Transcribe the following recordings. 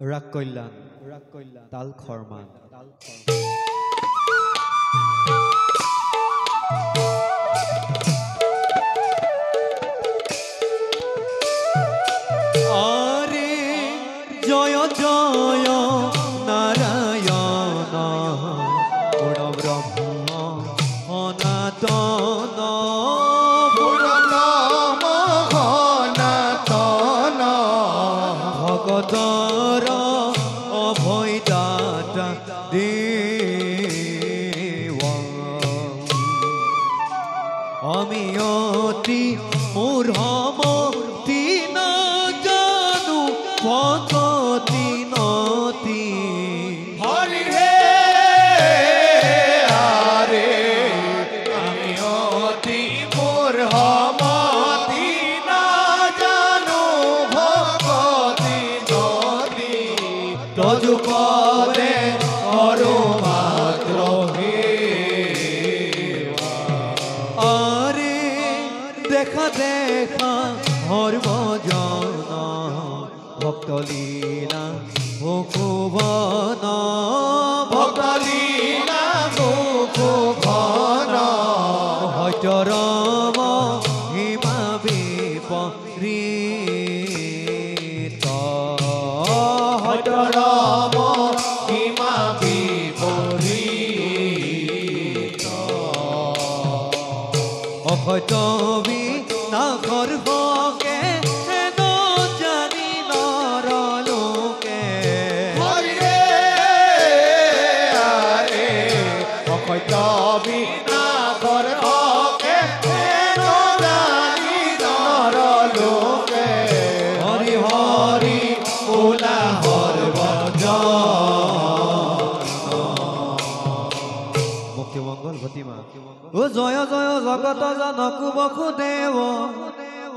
রাগ কল্যাণ তাল খরমান। আরে জয় জয় নারায়ণ পূর্ণ ব্রহ্ম সনাতন ভগতর অভয়দাতা দেব আমি অতি মূঢ়মতি না জানু ভগতি নতি হরি হে আরে আমি অতি মূঢ়মতি না জানো ভগতি নদী তজুপদে করো মাত্র হে আরে দেখা দেখা হরভজন ভক্তলীলা ভুবন ভক্তলীলা ভুবন হয়তরম হিমা বিপরীত হয়তরম হিমা বিপরীত অক্ষয়তবি না গর্ভকে হেন জানি নরলোকে হরি হে আরে অক্ষয়তবি না গর্ভকে হেন জানি নরলোকে হরি হরি ওলা মুক্তিমঙ্গল ভতিমা ও জয় জয় জগত জনক বসুদেব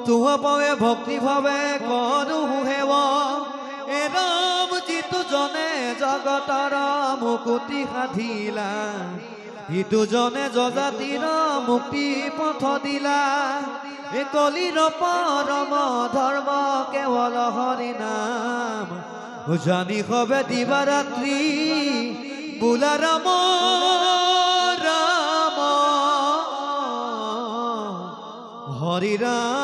তুহ পাৱে ভক্তি ভাৱে কৰো হেব এ ৰাম যিটো জনে জগতৰ মুকুতি সাধিলা সিটো জনে জজাতিৰ মুক্তি পথ দিলা এ কলিৰ পৰম ধৰ্ম কেৱল হৰি নাম জানি হবে দিবাৰাত্ৰি বোলা ৰাম ৰাম হৰি ৰাম